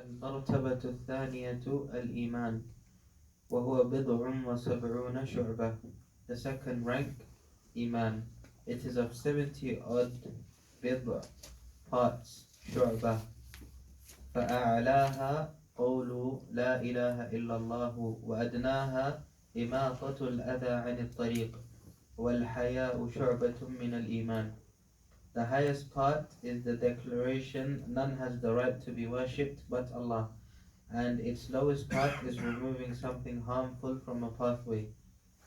المرتبة الثانية الإيمان وهو بضع وسبعون شعبة. The second rank, Iman. It is of 70 odd بضع parts, شعبة. فأعلاها قول لا إله إلا الله وأدناها إماطة الأذى عن الطريق والحياء شعبة من الإيمان. The highest part is the declaration, none has the right to be worshipped but Allah. And its lowest part is removing something harmful from a pathway.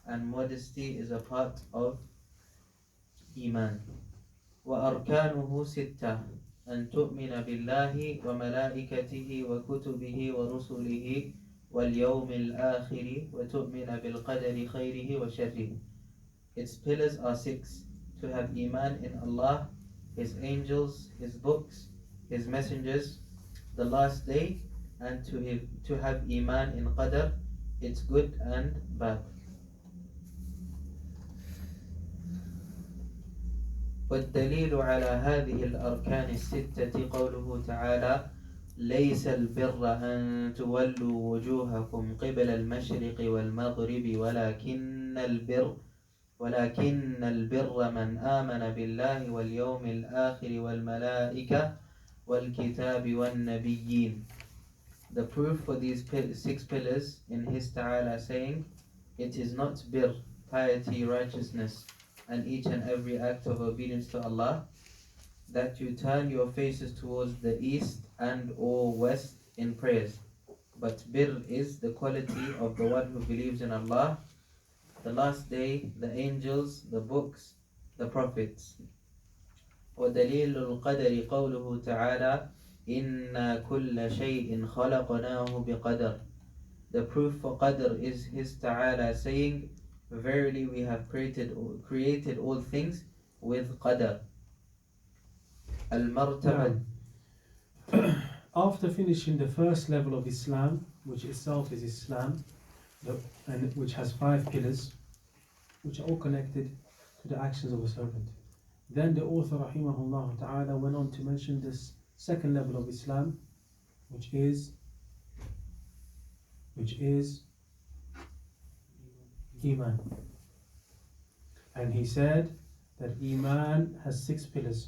And modesty is a part of Iman. وأركانه ستة أن تؤمن بالله وملائكته وكتبه ورسله واليوم الآخر وتؤمن بالقدر خيره وشره. Its pillars are six: to have Iman in Allah, His angels, His books, His messengers, the last day, and to have Iman in Qadr, its good and bad. والدليل على هذه الأركان الستة قوله تعالى: ليس البر أن تولوا وجوهكم قبل المشرق والمغرب ولكن البر من آمن بالله واليوم الآخر والملائكة والكتاب والنبيين. The proof for these six pillars in His Ta'ala saying, it is not bir, piety, righteousness, and each and every act of obedience to Allah, that you turn your faces towards the east and or west in prayers. But bir is the quality of the one who believes in Allah, the last day, the angels, the books, the prophets. وَدَلِيلُ الْقَدَرِ قَوْلُهُ تَعَالَى إِنَّا كُلَّ شَيْءٍ خَلَقْنَاهُ بِقَدَرٍ. The proof for Qadr is His Ta'ala saying, verily we have created all things with Qadr. Al-Martaba. After finishing the first level of Islam, which itself is Islam, and which has 5 pillars, which are all connected to the actions of a servant, then the author rahimahullah ta'ala went on to mention this second level of Islam, which is Iman. And he said that Iman has 6 pillars.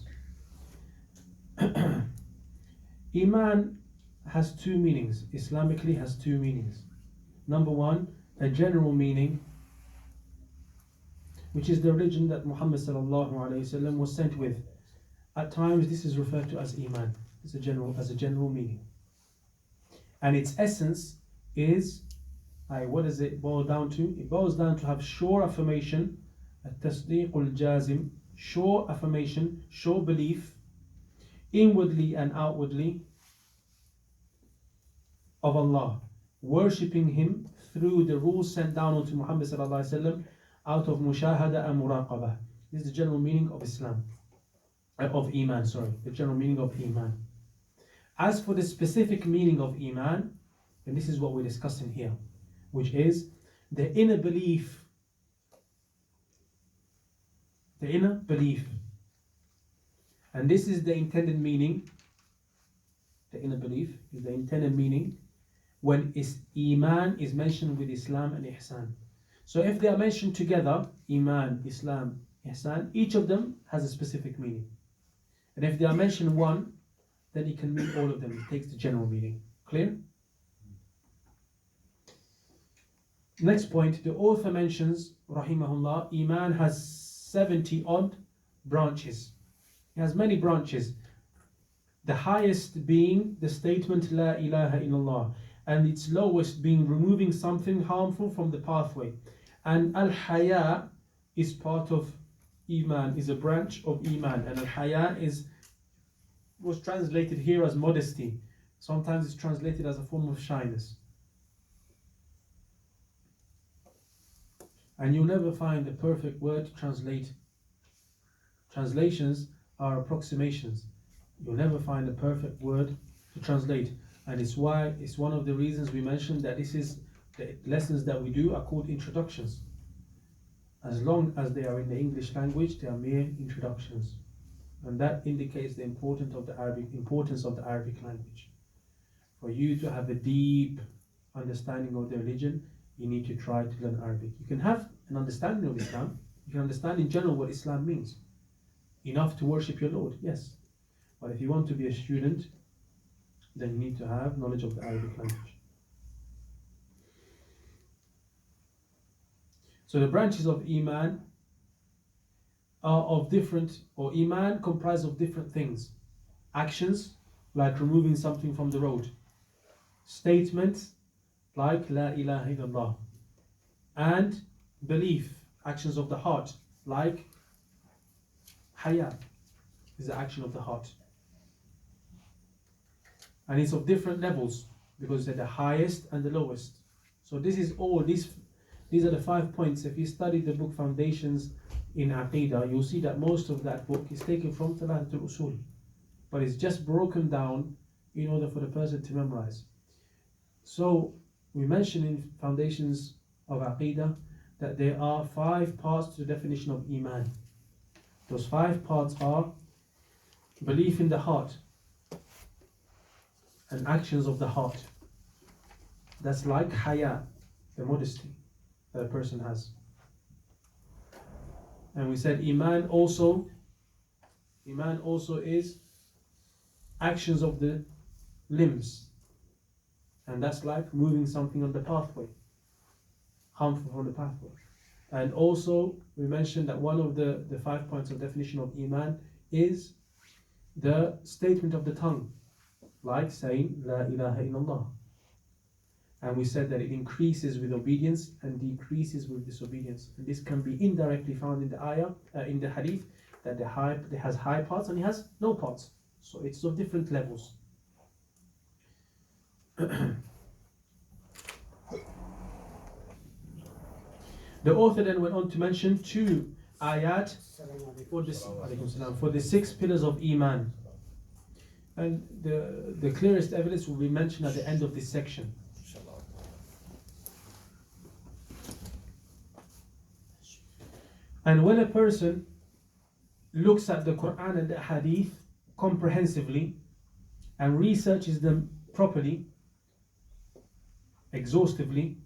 Iman has 2 meanings. Islamically has 2 meanings. Number 1, a general meaning, which is the religion that Muhammad sallallahu alaihi wasallam was sent with. At times this is referred to as Iman. It's a general meaning. And its essence is, what does it boil down to? It boils down to have sure affirmation, at-tasdiqul jazim, sure affirmation, sure belief, inwardly and outwardly, of Allah, worshipping Him through the rules sent down onto Muhammad sallallahu alaihi wasallam out of mushahada and muraqabah. This is the general meaning of Islam, of Iman, the general meaning of Iman. As for the specific meaning of Iman, and this is what we're discussing here, which is the inner belief. The inner belief. And this is the intended meaning. The inner belief is the intended meaning when Iman is mentioned with Islam and Ihsan. So if they are mentioned together, Iman, Islam, Ihsan, each of them has a specific meaning. And if they are mentioned one, then it can mean all of them. It takes the general meaning. Clear? Next point, the author mentions, rahimahullah, Iman has 70 odd branches. It has many branches. The highest being the statement La ilaha illallah, and its lowest being removing something harmful from the pathway. And al-haya is part of Iman, is a branch of Iman, and al-haya was translated here as modesty. Sometimes it's translated as a form of shyness. And you'll never find a perfect word to translate. Translations are approximations. You'll never find a perfect word to translate. And it's one of the reasons we mentioned that this is the lessons that we do are called introductions. As long as they are in the English language, they are mere introductions. And that indicates the importance of the Arabic language. For you to have a deep understanding of the religion, you need to try to learn Arabic. You can have an understanding of Islam. You can understand in general what Islam means. Enough to worship your Lord, yes. But if you want to be a student, then you need to have knowledge of the Arabic language. So the branches of Iman are of different, or Iman comprise of different things. Actions, like removing something from the road. Statements, like La ilaha illallah. And belief, actions of the heart, like Haya, is the action of the heart. And it's of different levels, because they're the highest and the lowest. So this is all, these are the 5 points. If you study the book Foundations in Aqidah, you'll see that most of that book is taken from Thalaathah al-Usool, but it's just broken down in order for the person to memorize. So we mentioned in Foundations of Aqidah that there are 5 parts to the definition of Iman. Those 5 parts are belief in the heart and actions of the heart. That's like Haya, the modesty that a person has. And we said Iman also is actions of the limbs. And that's like moving something on the pathway, harmful from the pathway. And also we mentioned that one of the 5 points of definition of Iman is the statement of the tongue, like saying La ilaha illallah. And we said that it increases with obedience and decreases with disobedience. And this can be indirectly found in the ayah, in the hadith, that it has high parts and it has no parts. So it's of different levels. The author then went on to mention 2 ayat for the 6 pillars of Iman. And the clearest evidence will be mentioned at the end of this section. And when a person looks at the Quran and the Hadith comprehensively and researches them properly, exhaustively,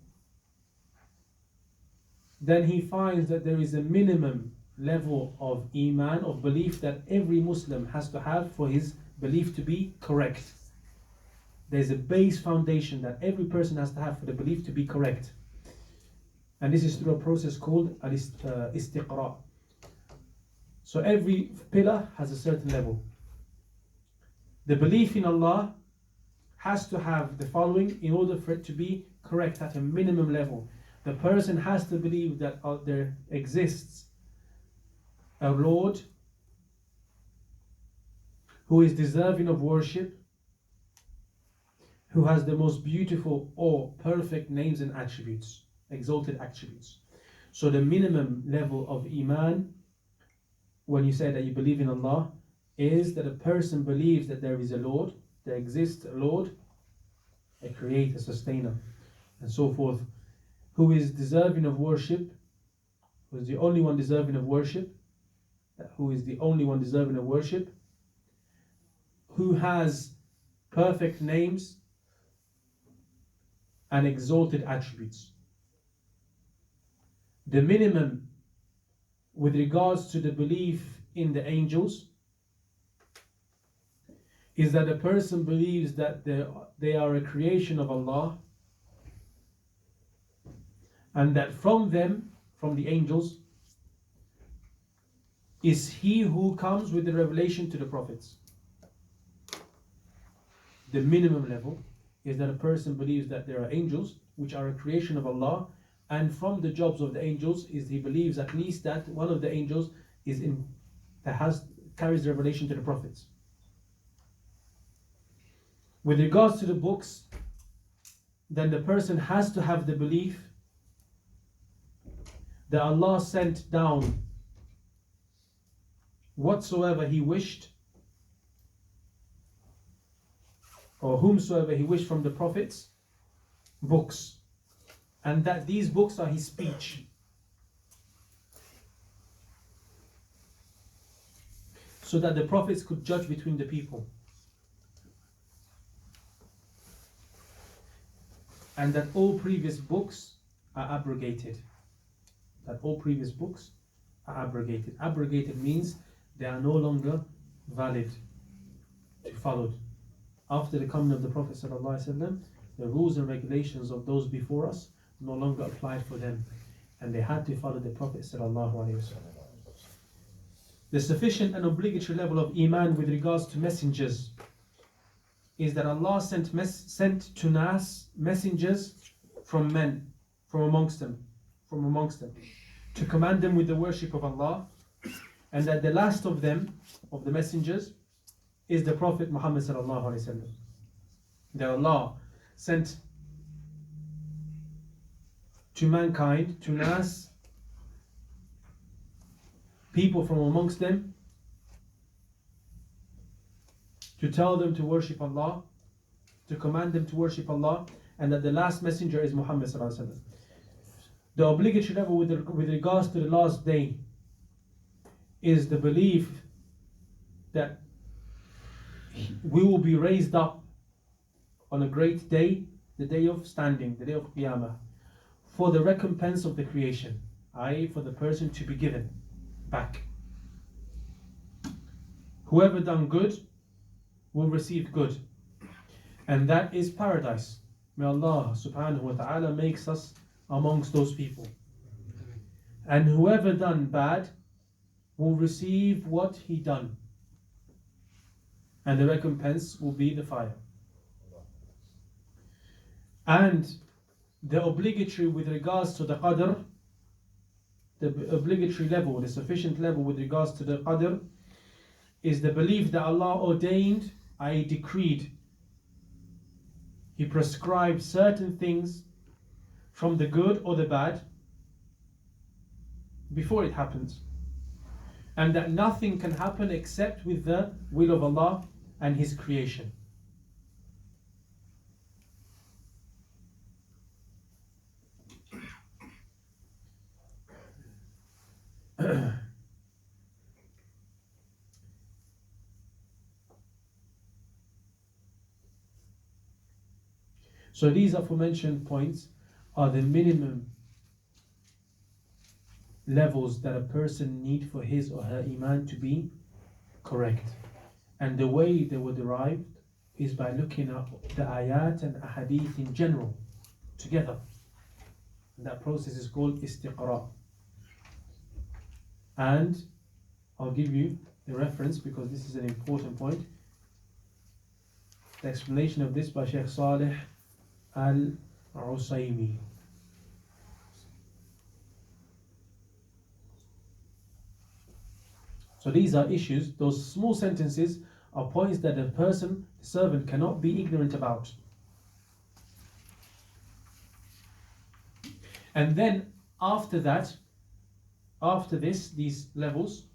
then he finds that there is a minimum level of Iman, of belief, that every Muslim has to have for his belief to be correct. There's a base foundation that every person has to have for the belief to be correct. And this is through a process called al-istiqra. So every pillar has a certain level. The belief in Allah has to have the following in order for it to be correct at a minimum level. The person has to believe that there exists a Lord who is deserving of worship, who has the most beautiful or perfect names and attributes, exalted attributes. So the minimum level of Iman, when you say that you believe in Allah, is that a person believes that there is a Lord, there exists a Lord, a creator, sustainer, and so forth, who is deserving of worship, who is the only one deserving of worship, who has perfect names and exalted attributes. The minimum with regards to the belief in the angels is that a person believes that they are a creation of Allah, and that from them, from the angels, is he who comes with the revelation to the prophets. The minimum level is that a person believes that there are angels which are a creation of Allah, and from the jobs of the angels is he believes at least that one of the angels carries the revelation to the prophets. With regards to the books, then the person has to have the belief that Allah sent down whatsoever He wished, or whomsoever He wished from the prophets, books, and that these books are His speech. So that the prophets could judge between the people. and that all previous books are abrogated. That all previous books are abrogated. Abrogated means they are no longer valid to be followed. After the coming of the Prophet ﷺ, the rules and regulations of those before us no longer applied for them, and they had to follow the Prophet ﷺ. The sufficient and obligatory level of Iman with regards to messengers is that Allah sent to Nas messengers from men, from amongst them, to command them with the worship of Allah, and that the last of them, of the messengers, is the Prophet Muhammad sallallahu alaihi wasallam. That Allah sent to mankind, to Nas, people from amongst them, to tell them to worship Allah, to command them to worship Allah, and that the last messenger is Muhammad sallallahu alaihi wasallam. The obligatory level with regards to the last day is the belief that we will be raised up on a great day, the day of standing, the day of Qiyamah, for the recompense of the creation, i.e. for the person to be given back. Whoever done good will receive good, and that is paradise. May Allah subhanahu wa ta'ala makes us amongst those people. And whoever done bad will receive what he done, and the recompense will be the fire. And the obligatory with regards to the qadr, the obligatory level, the sufficient level with regards to the qadr, is the belief that Allah ordained, i.e. decreed. He prescribed certain things from the good or the bad before it happens, and that nothing can happen except with the will of Allah and His creation. So these aforementioned points are the minimum levels that a person needs for his or her Iman to be correct. And the way they were derived is by looking at the ayat and ahadith in general together. And that process is called istiqra. And I'll give you the reference because this is an important point. The explanation of this by Sheikh Saleh al-Usaymi. So these are issues, those small sentences are points that a person, the servant, cannot be ignorant about. And then after that, after these levels,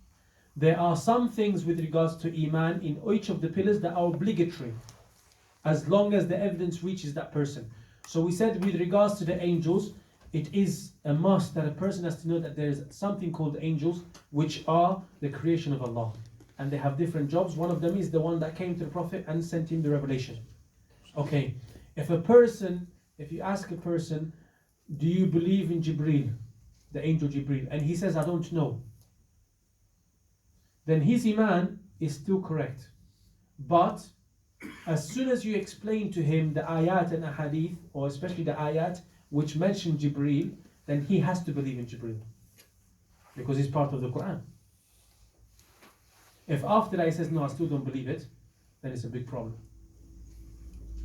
there are some things with regards to Iman in each of the pillars that are obligatory, as long as the evidence reaches that person. So we said with regards to the angels, it is a must that a person has to know that there is something called angels, which are the creation of Allah. And they have different jobs. One of them is the one that came to the Prophet and sent him the revelation. Okay, if you ask a person, do you believe in Jibreel, the angel Jibreel, and he says, I don't know, then his Iman is still correct. But as soon as you explain to him the ayat and ahadith, or especially the ayat which mention Jibreel, then he has to believe in Jibreel, because he's part of the Quran. If after that he says, no, I still don't believe it, then it's a big problem.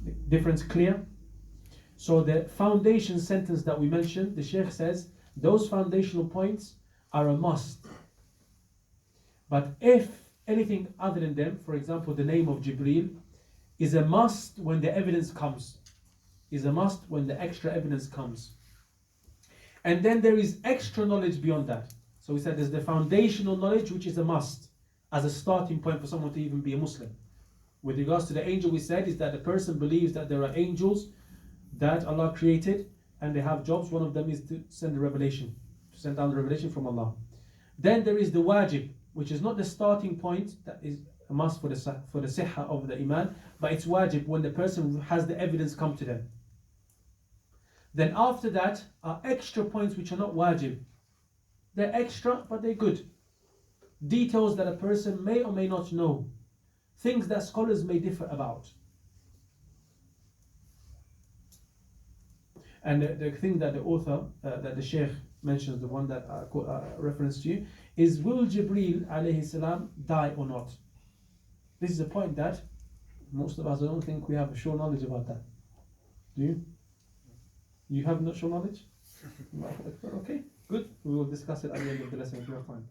The difference clear? So the foundation sentence that we mentioned, the Sheikh says, those foundational points are a must. But if anything other than them, for example, the name of Jibreel, is a must when the evidence comes, is a must when the extra evidence comes. And then there is extra knowledge beyond that. So we said there's the foundational knowledge, which is a must, as a starting point for someone to even be a Muslim. With regards to the angel, we said is that the person believes that there are angels that Allah created, and they have jobs. One of them is to send the revelation, to send down the revelation from Allah. Then there is the wajib, which is not the starting point, that is a must for the sihha of the Iman, but it's wajib when the person has the evidence come to them. Then after that are extra points which are not wajib. They're extra, but they're good. Details that a person may or may not know. Things that scholars may differ about. And the thing that the author, that the Sheikh mentions, the one that I referenced to you, is will Jibreel alayhi salam die or not? This is a point that most of us, I don't think we have a sure knowledge about that. Do you? You have not sure knowledge? Okay, good. We will discuss it at the end of the lesson if you have time.